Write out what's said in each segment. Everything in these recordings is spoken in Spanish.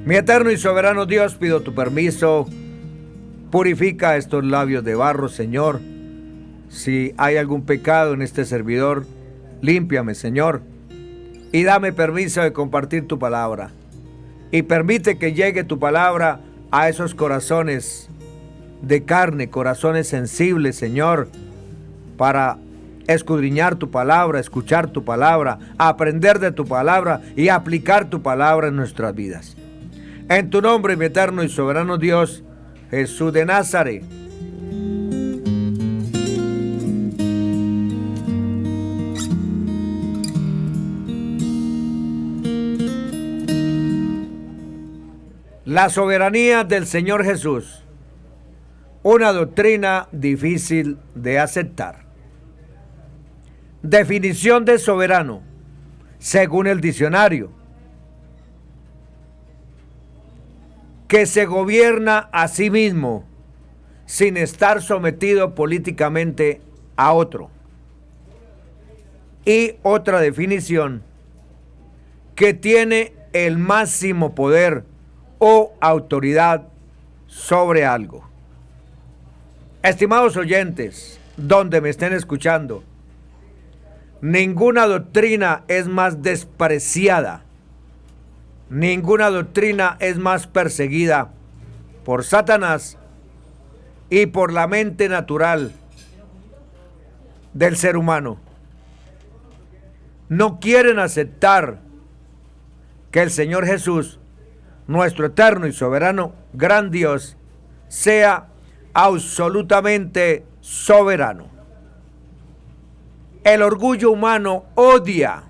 Mi eterno y soberano Dios, pido tu permiso. Purifica estos labios de barro, Señor. Si hay algún pecado en este servidor, límpiame, Señor. Y dame permiso de compartir tu palabra. Y permite que llegue tu palabra a esos corazones de carne, corazones sensibles, Señor, para escudriñar tu palabra, escuchar tu palabra, aprender de tu palabra y aplicar tu palabra en nuestras vidas. En tu nombre, mi eterno y soberano Dios, Jesús de Nazaret. La soberanía del Señor Jesús, una doctrina difícil de aceptar. Definición de soberano, según el diccionario: que se gobierna a sí mismo sin estar sometido políticamente a otro. Y otra definición: que tiene el máximo poder o autoridad sobre algo. Estimados oyentes, donde me estén escuchando, ninguna doctrina es más despreciada, ninguna doctrina es más perseguida por Satanás y por la mente natural del ser humano. No quieren aceptar que el Señor Jesús, nuestro eterno y soberano gran Dios, sea absolutamente soberano. El orgullo humano odia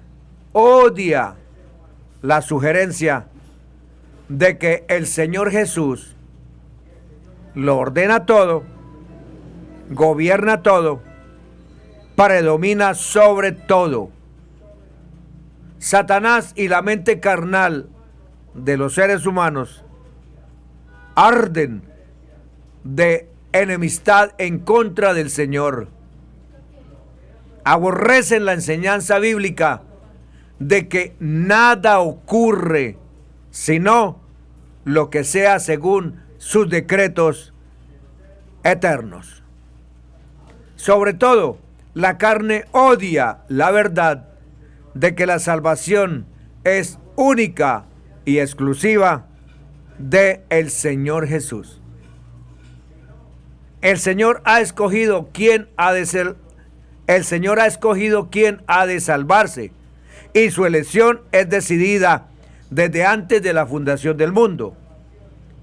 la sugerencia de que el Señor Jesús lo ordena todo, gobierna todo, predomina sobre todo. Satanás y la mente carnal de los seres humanos arden de enemistad en contra del Señor. Aborrecen la enseñanza bíblica de que nada ocurre sino lo que sea según sus decretos eternos. Sobre todo, la carne odia la verdad de que la salvación es única y exclusiva de el Señor Jesús. El Señor ha escogido quién ha de ser, el Señor ha escogido quién ha de salvarse, y su elección es decidida desde antes de la fundación del mundo.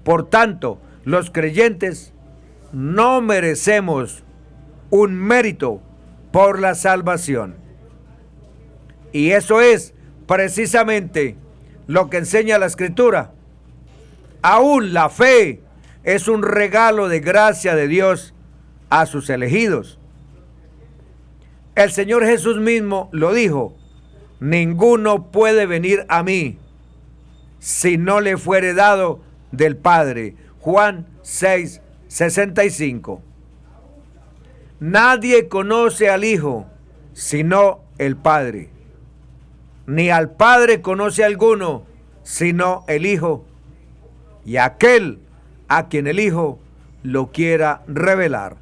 Por tanto, los creyentes no merecemos un mérito por la salvación. Y eso es precisamente lo que enseña la Escritura. Aún la fe es un regalo de gracia de Dios a sus elegidos. El Señor Jesús mismo lo dijo: ninguno puede venir a mí si no le fuere dado del Padre. Juan 6:65. Nadie conoce al Hijo sino el Padre, ni al Padre conoce alguno sino el Hijo, y aquel a quien el Hijo lo quiera revelar.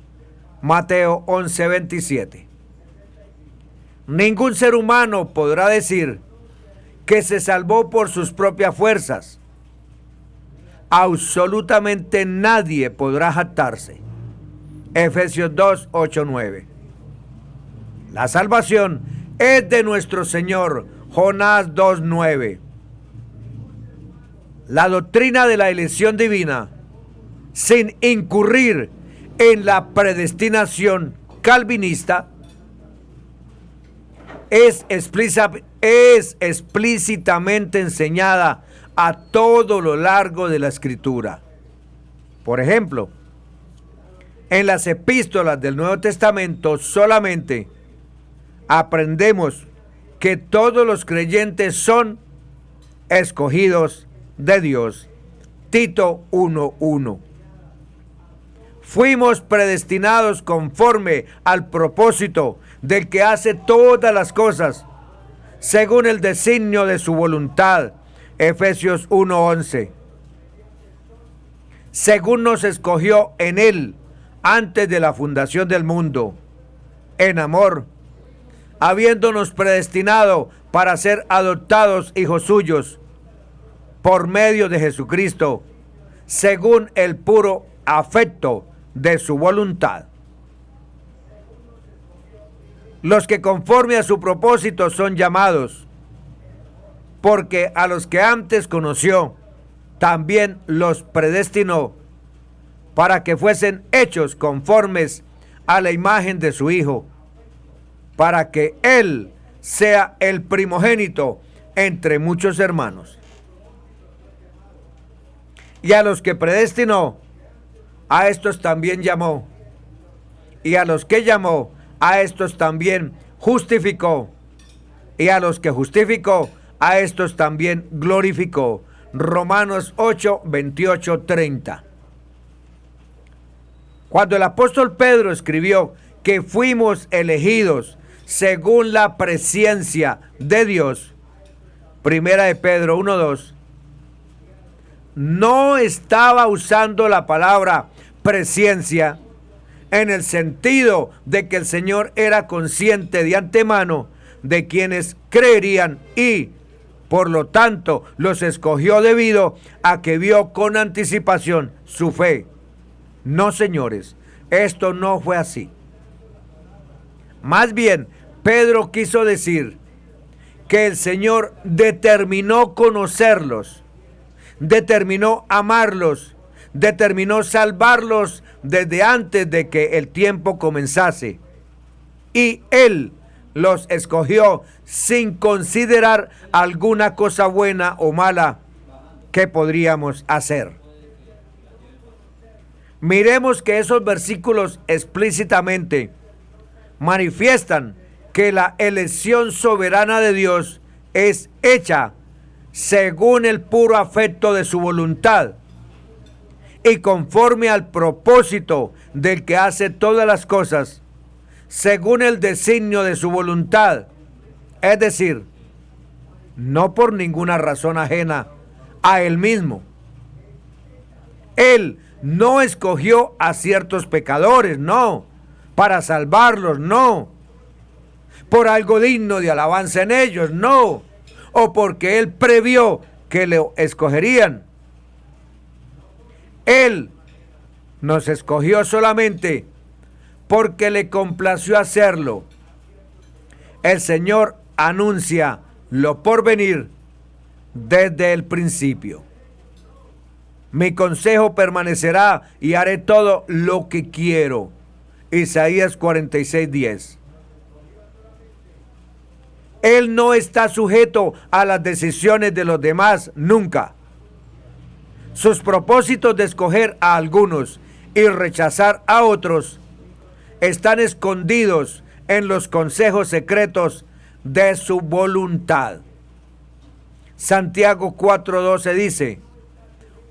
Mateo 11:27. Ningún ser humano podrá decir que se salvó por sus propias fuerzas. Absolutamente nadie podrá jactarse. Efesios 2:8-9. La salvación es de nuestro Señor. Jonás 2:9. La doctrina de la elección divina, sin incurrir en la predestinación calvinista, es explícitamente enseñada a todo lo largo de la Escritura. Por ejemplo, en las epístolas del Nuevo Testamento solamente aprendemos que todos los creyentes son escogidos de Dios. Tito 1:1. Fuimos predestinados conforme al propósito del que hace todas las cosas según el designio de su voluntad. Efesios 1:11. según nos escogió en Él antes de la fundación del mundo, en amor, habiéndonos predestinado para ser adoptados hijos suyos por medio de Jesucristo, según el puro afecto de su voluntad. Los que conforme a su propósito son llamados, porque a los que antes conoció, también los predestinó para que fuesen hechos conformes a la imagen de su Hijo, para que Él sea el primogénito entre muchos hermanos. Y a los que predestinó, a estos también llamó. Y a los que llamó, a estos también justificó. Y a los que justificó, a estos también glorificó. Romanos 8, 28, 30. Cuando el apóstol Pedro escribió que fuimos elegidos según la presciencia de Dios, primera de Pedro 1, 2, no estaba usando la palabra presciencia en el sentido de que el Señor era consciente de antemano de quienes creerían y, por lo tanto, los escogió debido a que vio con anticipación su fe. No, señores, esto no fue así. Más bien, Pedro quiso decir que el Señor determinó conocerlos, determinó amarlos, determinó salvarlos desde antes de que el tiempo comenzase. Y Él los escogió sin considerar alguna cosa buena o mala que podríamos hacer. Miremos que esos versículos explícitamente manifiestan que la elección soberana de Dios es hecha según el puro afecto de su voluntad y conforme al propósito del que hace todas las cosas, según el designio de su voluntad, es decir, no por ninguna razón ajena a Él mismo. Él no escogió a ciertos pecadores, no, para salvarlos, no, por algo digno de alabanza en ellos, no, o porque Él previó que le escogerían. Él nos escogió solamente porque le complació hacerlo. El Señor anuncia lo por venir desde el principio. Mi consejo permanecerá y haré todo lo que quiero. Isaías 46:10. Él no está sujeto a las decisiones de los demás, nunca. Sus propósitos de escoger a algunos y rechazar a otros están escondidos en los consejos secretos de su voluntad. Santiago 4:12 dice: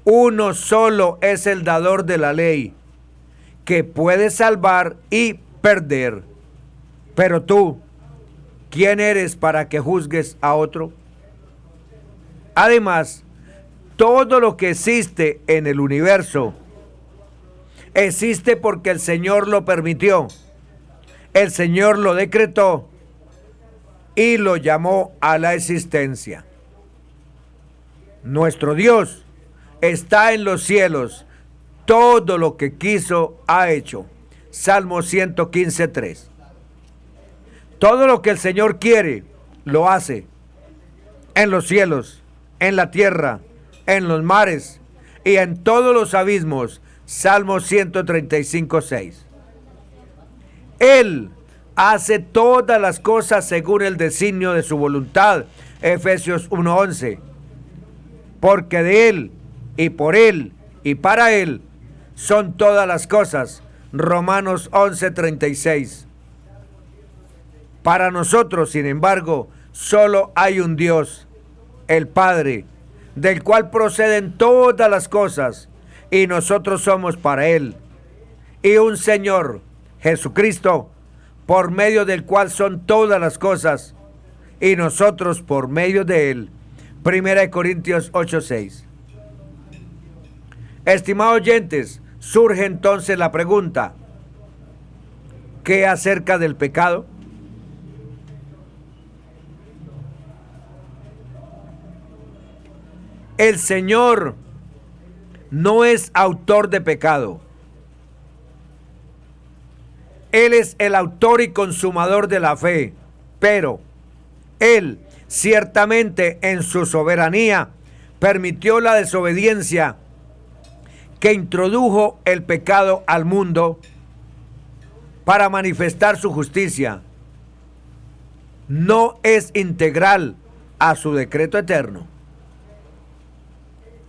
uno solo es el dador de la ley, que puede salvar y perder. Pero tú, ¿quién eres para que juzgues a otro? Además, todo lo que existe en el universo existe porque el Señor lo permitió, el Señor lo decretó y lo llamó a la existencia. Nuestro Dios está en los cielos, todo lo que quiso ha hecho. Salmo 115:3. Todo lo que el Señor quiere, lo hace. En los cielos, en la tierra, en los mares y en todos los abismos. Salmo 135:6. Él hace todas las cosas según el designio de su voluntad. Efesios 1:11. Porque de Él, y por Él, y para Él, son todas las cosas. Romanos 11:36. Para nosotros, sin embargo, solo hay un Dios, el Padre, del cual proceden todas las cosas, y nosotros somos para Él, y un Señor, Jesucristo, por medio del cual son todas las cosas, y nosotros por medio de Él. Primera de Corintios 8:6. Estimados oyentes, surge entonces la pregunta: ¿qué acerca del pecado? El Señor no es autor de pecado. Él es el autor y consumador de la fe, pero Él ciertamente en su soberanía permitió la desobediencia que introdujo el pecado al mundo para manifestar su justicia. No es integral a su decreto eterno.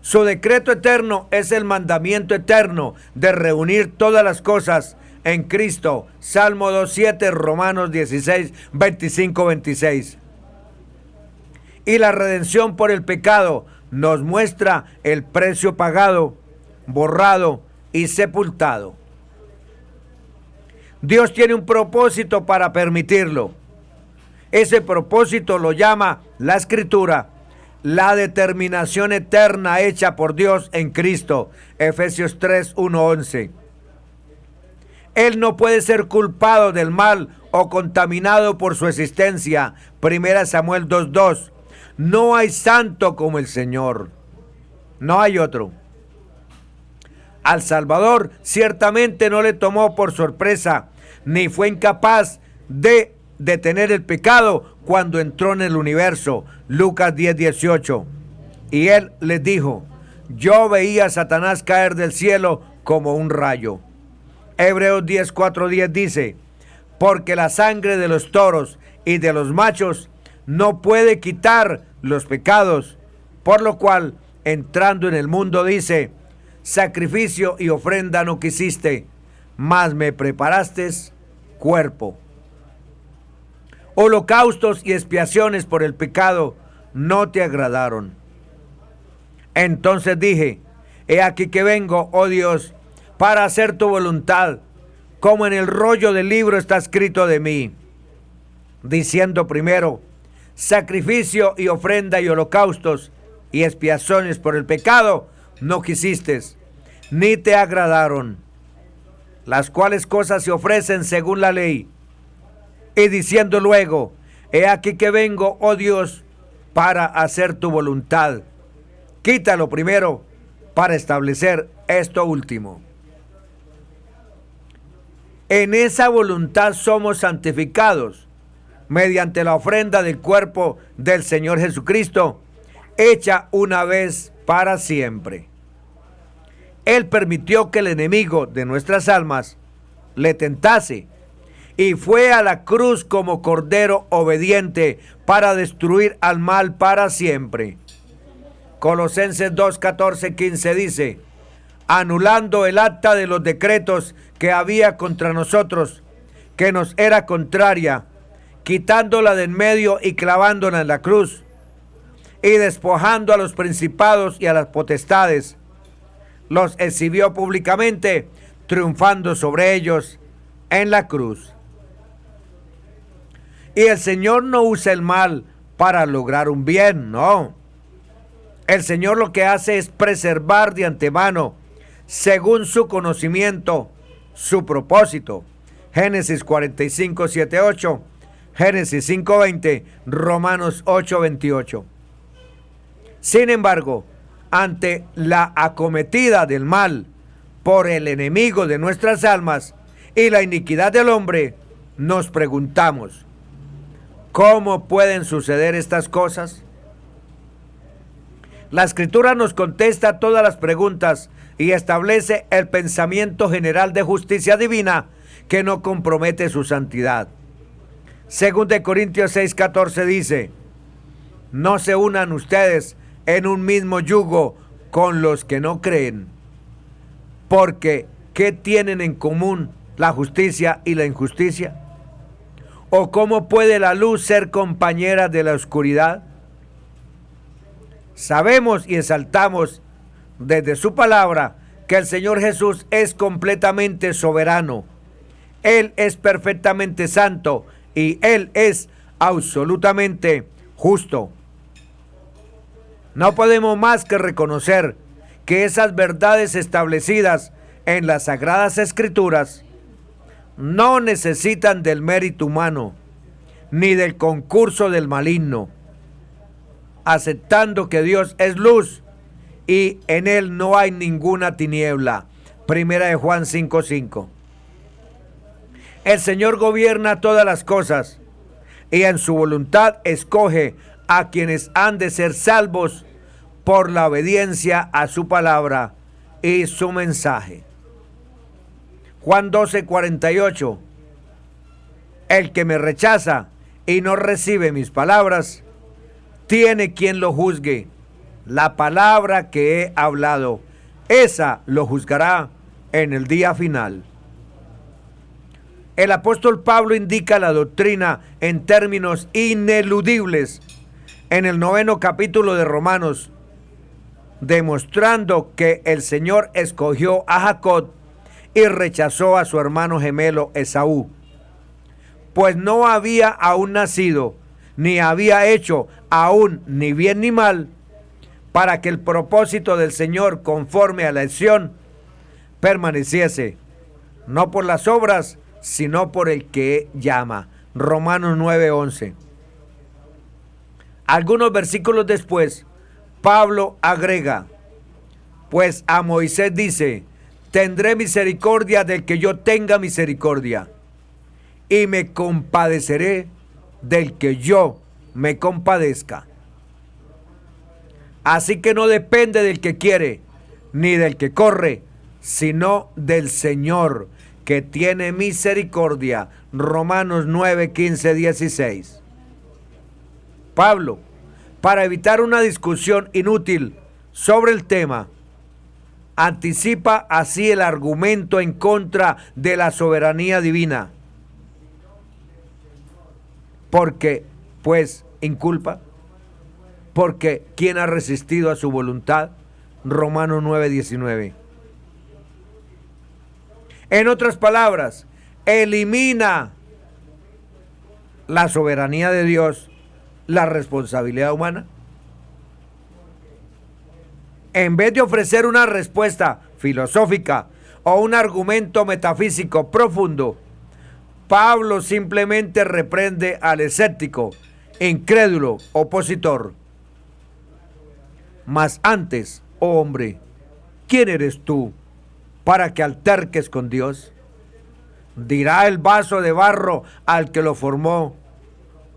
Su decreto eterno es el mandamiento eterno de reunir todas las cosas en Cristo. Salmo 2:7, Romanos 16, 25, 26. Y la redención por el pecado nos muestra el precio pagado, borrado y sepultado. Dios tiene un propósito para permitirlo. Ese propósito lo llama la Escritura la determinación eterna hecha por Dios en Cristo. Efesios 3, 1, 11. Él no puede ser culpado del mal o contaminado por su existencia. 1 Samuel 2, 2. No hay santo como el Señor. No hay otro. Al Salvador ciertamente no le tomó por sorpresa, ni fue incapaz de detener el pecado cuando entró en el universo. Lucas 10, 18. Y él les dijo: yo veía a Satanás caer del cielo como un rayo. Hebreos 10, 4, 10 dice: porque la sangre de los toros y de los machos no puede quitar los pecados, por lo cual, entrando en el mundo, dice: sacrificio y ofrenda no quisiste, mas me preparaste cuerpo. Holocaustos y expiaciones por el pecado no te agradaron. Entonces dije: he aquí que vengo, oh Dios, para hacer tu voluntad, como en el rollo del libro está escrito de mí. Diciendo primero: sacrificio y ofrenda y holocaustos y expiaciones por el pecado no quisiste, ni te agradaron, las cuales cosas se ofrecen según la ley. Y diciendo luego: he aquí que vengo, oh Dios, para hacer tu voluntad. Quítalo primero para establecer esto último. En esa voluntad somos santificados mediante la ofrenda del cuerpo del Señor Jesucristo, hecha una vez para siempre. Él permitió que el enemigo de nuestras almas le tentase, y fue a la cruz como cordero obediente para destruir al mal para siempre. Colosenses 2, 14, 15 dice: anulando el acta de los decretos que había contra nosotros, que nos era contraria, quitándola de en medio y clavándola en la cruz, y despojando a los principados y a las potestades, los exhibió públicamente, triunfando sobre ellos en la cruz. Y el Señor no usa el mal para lograr un bien, no. El Señor lo que hace es preservar de antemano, según su conocimiento, su propósito. Génesis 45, 7, 8, Génesis 5, 20, Romanos 8, 28. Sin embargo, ante la acometida del mal por el enemigo de nuestras almas y la iniquidad del hombre, nos preguntamos: ¿cómo pueden suceder estas cosas? La Escritura nos contesta todas las preguntas y establece el pensamiento general de justicia divina que no compromete su santidad. Según de Corintios 6, 14 dice: no se unan ustedes en un mismo yugo con los que no creen, porque ¿qué tienen en común la justicia y la injusticia? ¿O cómo puede la luz ser compañera de la oscuridad? Sabemos y exaltamos desde su palabra que el Señor Jesús es completamente soberano. Él es perfectamente santo y Él es absolutamente justo. No podemos más que reconocer que esas verdades establecidas en las Sagradas Escrituras no necesitan del mérito humano ni del concurso del maligno, aceptando que Dios es luz y en él no hay ninguna tiniebla. Primera de Juan 5:5. El Señor gobierna todas las cosas y en su voluntad escoge a quienes han de ser salvos por la obediencia a su palabra y su mensaje. Juan 12:48. El que me rechaza y no recibe mis palabras, tiene quien lo juzgue. La palabra que he hablado, esa lo juzgará en el día final. El apóstol Pablo indica la doctrina en términos ineludibles en el 9º capítulo de Romanos, demostrando que el Señor escogió a Jacob y rechazó a su hermano gemelo Esaú, pues no había aún nacido, ni había hecho aún ni bien ni mal, para que el propósito del Señor conforme a la elección permaneciese, no por las obras, sino por el que llama. Romanos 9:11. Algunos versículos después, Pablo agrega, pues a Moisés dice, tendré misericordia del que yo tenga misericordia, y me compadeceré del que yo me compadezca. Así que no depende del que quiere, ni del que corre, sino del Señor, que tiene misericordia. Romanos 9, 15, 16. Pablo, para evitar una discusión inútil sobre el tema, anticipa así el argumento en contra de la soberanía divina. Porque, pues, inculpa. Porque, ¿quién ha resistido a su voluntad? Romanos 9, 19. En otras palabras, elimina la soberanía de Dios, la responsabilidad humana. En vez de ofrecer una respuesta filosófica o un argumento metafísico profundo, Pablo simplemente reprende al escéptico, incrédulo, opositor. Mas antes, oh hombre, ¿quién eres tú para que alterques con Dios? Dirá el vaso de barro al que lo formó,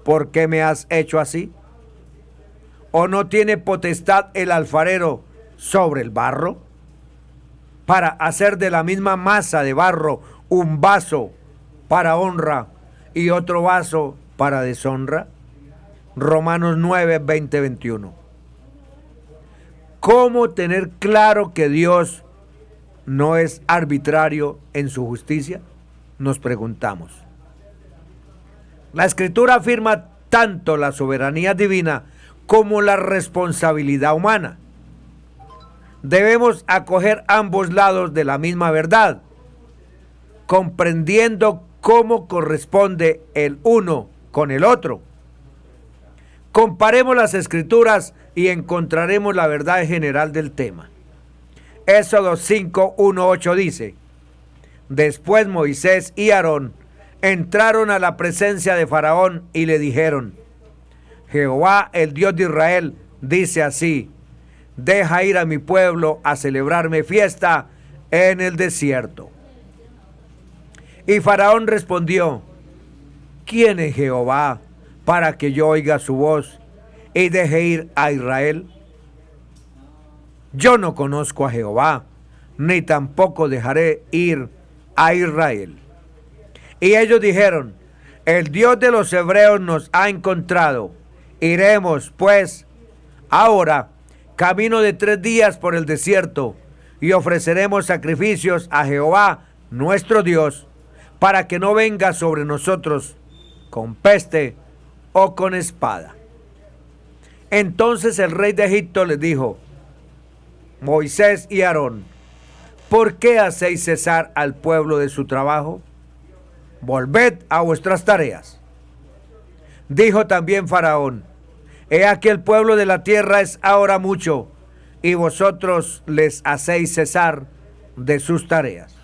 ¿por qué me has hecho así? ¿O no tiene potestad el alfarero sobre el barro para hacer de la misma masa de barro un vaso para honra y otro vaso para deshonra? Romanos 9, 20, 21. ¿Cómo tener claro que Dios no es arbitrario en su justicia? Nos preguntamos. La Escritura afirma tanto la soberanía divina como la responsabilidad humana. Debemos acoger ambos lados de la misma verdad, comprendiendo cómo corresponde el uno con el otro. Comparemos las Escrituras y encontraremos la verdad general del tema. Éxodo 5, 1, 8 dice: Después Moisés y Aarón entraron a la presencia de Faraón y le dijeron: Jehová, el Dios de Israel, dice así: deja ir a mi pueblo a celebrarme fiesta en el desierto. Y Faraón respondió: ¿quién es Jehová para que yo oiga su voz y deje ir a Israel? Yo no conozco a Jehová, ni tampoco dejaré ir a Israel. Y ellos dijeron: el Dios de los hebreos nos ha encontrado. Iremos, pues, ahora, camino de 3 días por el desierto, y ofreceremos sacrificios a Jehová, nuestro Dios, para que no venga sobre nosotros con peste o con espada. Entonces el rey de Egipto les dijo: Moisés y Aarón, ¿por qué hacéis cesar al pueblo de su trabajo? Volved a vuestras tareas. Dijo también Faraón: he aquí el pueblo de la tierra es ahora mucho, y vosotros les hacéis cesar de sus tareas.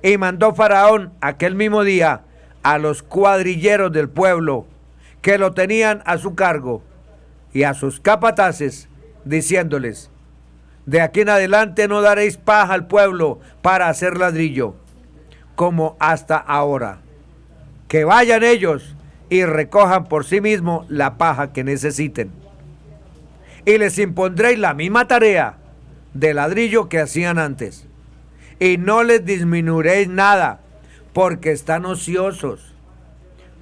Y mandó Faraón aquel mismo día a los cuadrilleros del pueblo que lo tenían a su cargo y a sus capataces, diciéndoles: de aquí en adelante no daréis paja al pueblo para hacer ladrillo, como hasta ahora. Que vayan ellos y recojan por sí mismos la paja que necesiten. Y les impondréis la misma tarea de ladrillo que hacían antes. Y no les disminuiréis nada, porque están ociosos.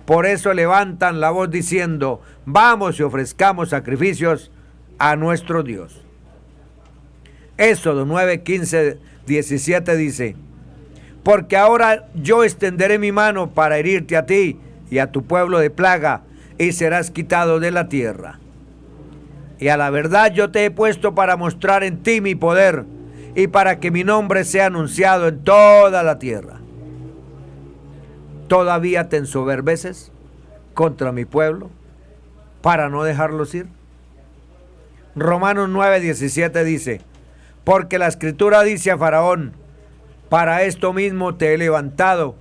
Por eso levantan la voz diciendo: vamos y ofrezcamos sacrificios a nuestro Dios. Éxodo 9, 15, 17 dice: porque ahora yo extenderé mi mano para herirte a ti y a tu pueblo de plaga, y serás quitado de la tierra. Y a la verdad yo te he puesto para mostrar en ti mi poder, y para que mi nombre sea anunciado en toda la tierra. ¿Todavía te ensoberbeces contra mi pueblo para no dejarlos ir? Romanos 9, 17 dice: porque la Escritura dice a Faraón: para esto mismo te he levantado,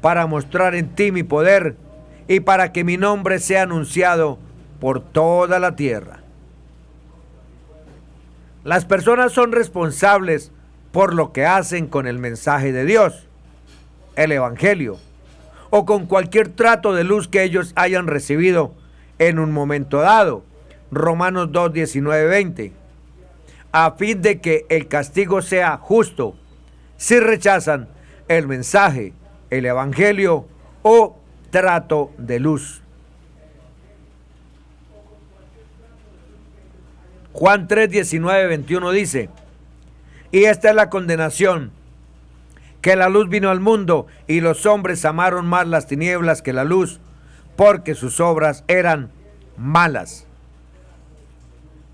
para mostrar en ti mi poder, y para que mi nombre sea anunciado por toda la tierra. Las personas son responsables por lo que hacen con el mensaje de Dios, el Evangelio, o con cualquier trato de luz que ellos hayan recibido en un momento dado. Romanos 2, 19, 20. A fin de que el castigo sea justo si rechazan el mensaje, el Evangelio o trato de luz. Juan 3, 19, 21 dice: y esta es la condenación, que la luz vino al mundo, y los hombres amaron más las tinieblas que la luz, porque sus obras eran malas.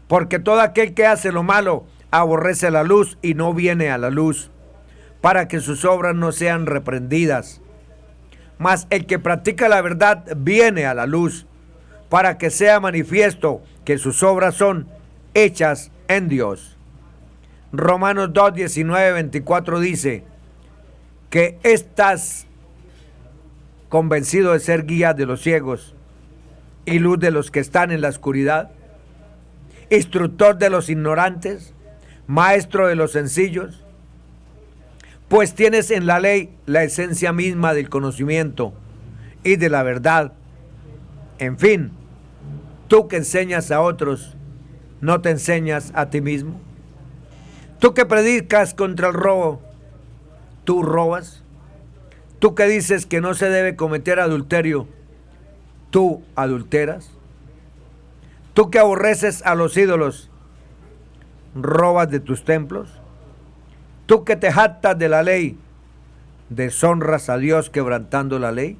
Porque todo aquel que hace lo malo aborrece la luz y no viene a la luz, para que sus obras no sean reprendidas. Mas el que practica la verdad viene a la luz, para que sea manifiesto que sus obras son hechas en Dios. Romanos 2, 19, 24 dice: que estás convencido de ser guía de los ciegos y luz de los que están en la oscuridad, instructor de los ignorantes, maestro de los sencillos, pues tienes en la ley la esencia misma del conocimiento y de la verdad. En fin, tú que enseñas a otros, ¿no te enseñas a ti mismo? Tú que predicas contra el robo, ¿tú robas? Tú que dices que no se debe cometer adulterio, ¿tú adulteras? Tú que aborreces a los ídolos, ¿robas de tus templos? Tú que te jactas de la ley, ¿deshonras a Dios quebrantando la ley?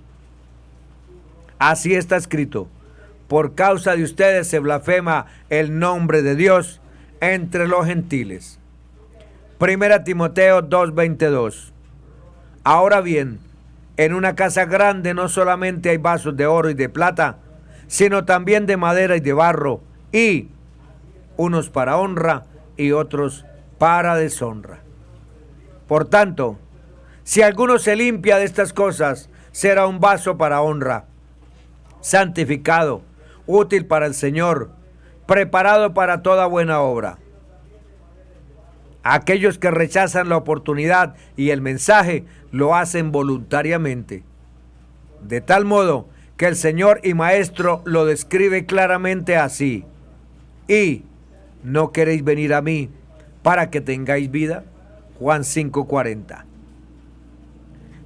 Así está escrito: por causa de ustedes se blasfema el nombre de Dios entre los gentiles. 1 Timoteo 2:22. Ahora bien, en una casa grande no solamente hay vasos de oro y de plata, sino también de madera y de barro, y unos para honra y otros para deshonra. Por tanto, si alguno se limpia de estas cosas, será un vaso para honra, santificado, útil para el Señor, preparado para toda buena obra. Aquellos que rechazan la oportunidad y el mensaje lo hacen voluntariamente, de tal modo que el Señor y Maestro lo describe claramente así: y ¿no queréis venir a mí para que tengáis vida? Juan 5:40.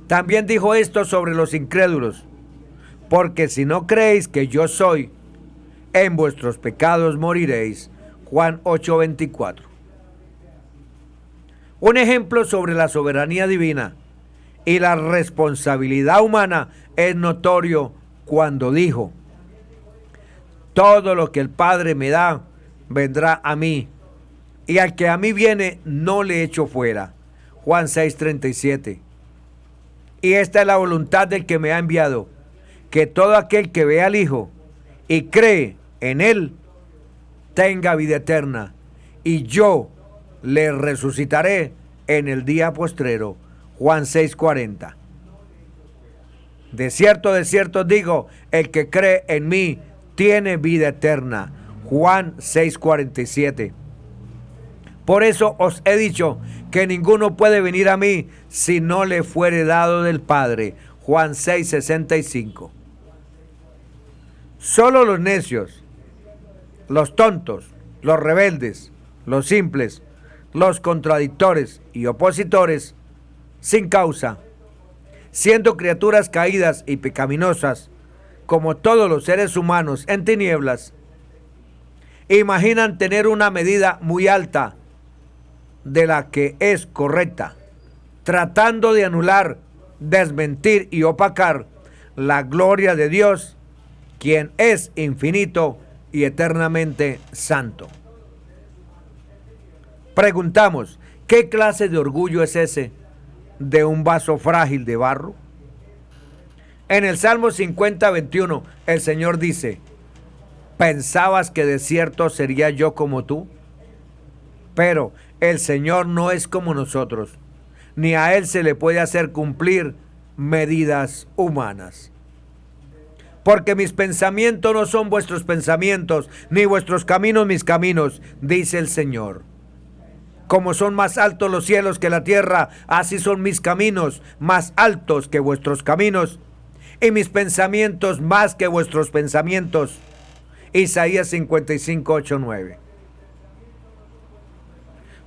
También dijo esto sobre los incrédulos: porque si no creéis que yo soy, en vuestros pecados moriréis. Juan 8:24. Un ejemplo sobre la soberanía divina y la responsabilidad humana es notorio cuando dijo: todo lo que el Padre me da vendrá a mí, y al que a mí viene no le echo fuera. Juan 6:37. Y esta es la voluntad del que me ha enviado, que todo aquel que ve al Hijo y cree en Él tenga vida eterna, y yo le resucitaré en el día postrero. Juan 6:40. De cierto os digo, el que cree en mí tiene vida eterna. Juan 6:47. Por eso os he dicho que ninguno puede venir a mí si no le fuere dado del Padre. Juan 6:65. Solo los necios, los tontos, los rebeldes, los simples, los contradictores y opositores, sin causa, siendo criaturas caídas y pecaminosas, como todos los seres humanos en tinieblas, imaginan tener una medida muy alta de la que es correcta, tratando de anular, desmentir y opacar la gloria de Dios, quien es infinito y eternamente santo. Preguntamos, ¿qué clase de orgullo es ese de un vaso frágil de barro? En el Salmo 50:21, el Señor dice: ¿pensabas que de cierto sería yo como tú? Pero el Señor no es como nosotros, ni a Él se le puede hacer cumplir medidas humanas. Porque mis pensamientos no son vuestros pensamientos, ni vuestros caminos mis caminos, dice el Señor. Como son más altos los cielos que la tierra, así son mis caminos más altos que vuestros caminos, y mis pensamientos más que vuestros pensamientos. Isaías 55:8-9.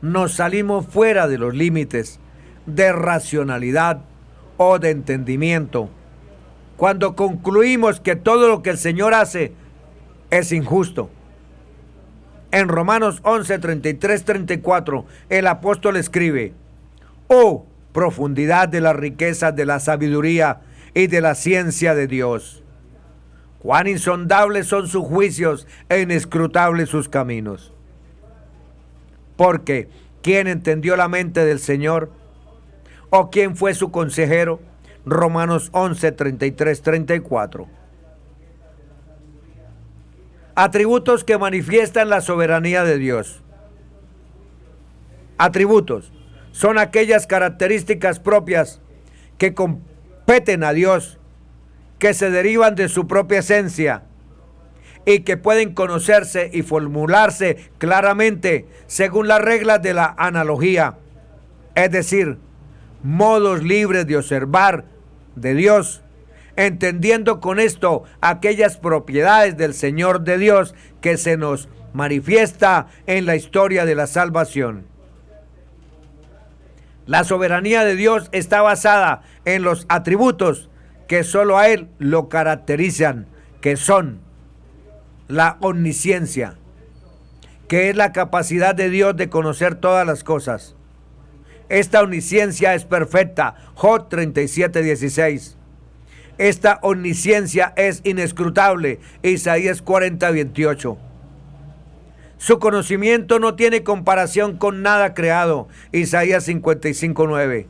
Nos salimos fuera de los límites de racionalidad o de entendimiento cuando concluimos que todo lo que el Señor hace es injusto. En Romanos 11:33-34, el apóstol escribe: oh, profundidad de las riquezas de la sabiduría y de la ciencia de Dios. Cuán insondables son sus juicios e inescrutables sus caminos. Porque, ¿quién entendió la mente del Señor? ¿O quién fue su consejero? Romanos 11:33-34. Atributos que manifiestan la soberanía de Dios. Atributos son aquellas características propias que competen a Dios, que se derivan de su propia esencia y que pueden conocerse y formularse claramente según las reglas de la analogía, es decir, modos libres de observar de Dios, entendiendo con esto aquellas propiedades del Señor de Dios que se nos manifiesta en la historia de la salvación. La soberanía de Dios está basada en los atributos que solo a Él lo caracterizan, que son la omnisciencia, que es la capacidad de Dios de conocer todas las cosas. Esta omnisciencia es perfecta, Job 37:16. Esta omnisciencia es inescrutable, Isaías 40:28. Su conocimiento no tiene comparación con nada creado, Isaías 55:9.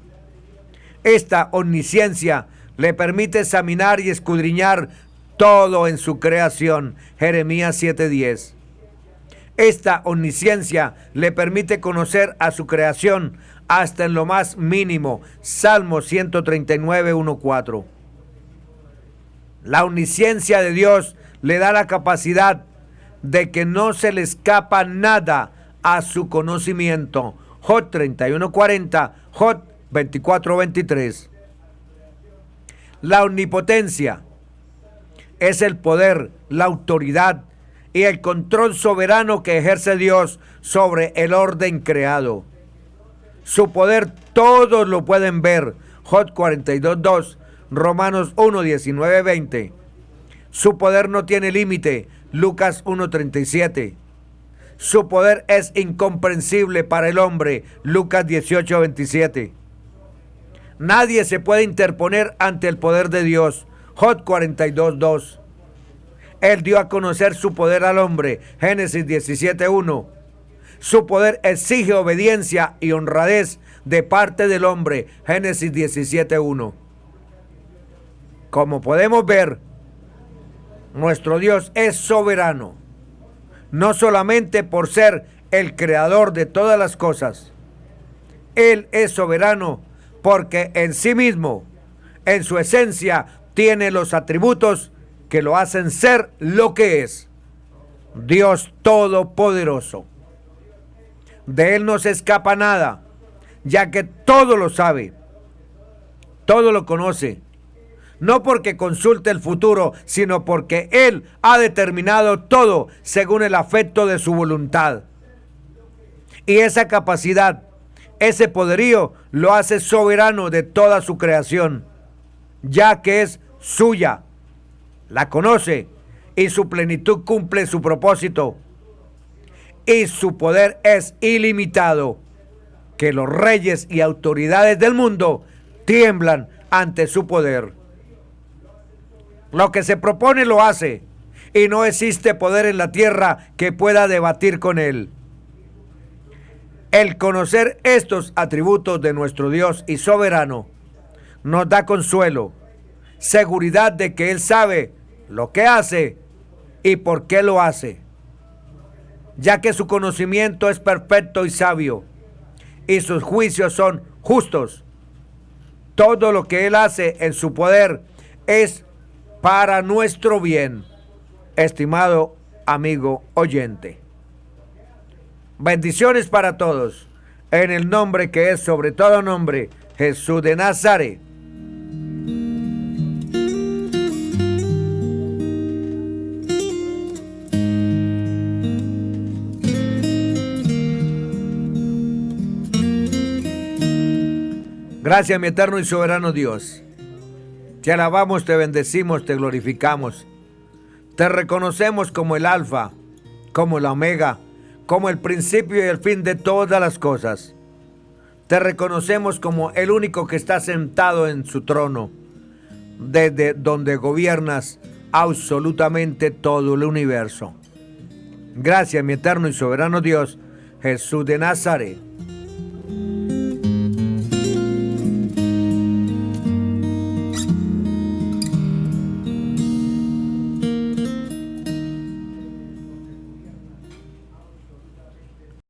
Esta omnisciencia le permite examinar y escudriñar todo en su creación, Jeremías 7:10. Esta omnisciencia le permite conocer a su creación hasta en lo más mínimo, Salmo 139:1-4. La omnisciencia de Dios le da la capacidad de que no se le escapa nada a su conocimiento, Job 31:40, Job 24:23. La omnipotencia es el poder, la autoridad y el control soberano que ejerce Dios sobre el orden creado. Su poder todos lo pueden ver, Job 42:2, Romanos 1:19-20. Su poder no tiene límite, Lucas 1:37. Su poder es incomprensible para el hombre, Lucas 18:27. Nadie se puede interponer ante el poder de Dios, Job 42:2. Él dio a conocer su poder al hombre, Génesis 17:1. Su poder exige obediencia y honradez de parte del hombre, Génesis 17:1. Como podemos ver, nuestro Dios es soberano, no solamente por ser el creador de todas las cosas. Él es soberano porque en sí mismo, en su esencia, tiene los atributos que lo hacen ser lo que es: Dios Todopoderoso. De Él no se escapa nada, ya que todo lo sabe, todo lo conoce, no porque consulte el futuro, sino porque Él ha determinado todo según el afecto de su voluntad. Y esa capacidad, ese poderío, lo hace soberano de toda su creación, ya que es suya, la conoce y su plenitud cumple su propósito. Y su poder es ilimitado, que los reyes y autoridades del mundo tiemblan ante su poder. Lo que se propone lo hace, y no existe poder en la tierra que pueda debatir con él. El conocer estos atributos de nuestro Dios y soberano nos da consuelo, seguridad de que Él sabe lo que hace y por qué lo hace, ya que su conocimiento es perfecto y sabio, y sus juicios son justos. Todo lo que Él hace en su poder es para nuestro bien, estimado amigo oyente. Bendiciones para todos, en el nombre que es sobre todo nombre, Jesús de Nazaret. Gracias, mi eterno y soberano Dios. Te alabamos, te bendecimos, te glorificamos. Te reconocemos como el Alfa, como el Omega, como el principio y el fin de todas las cosas. Te reconocemos como el único que está sentado en su trono, desde donde gobiernas absolutamente todo el universo. Gracias, mi eterno y soberano Dios, Jesús de Nazaret.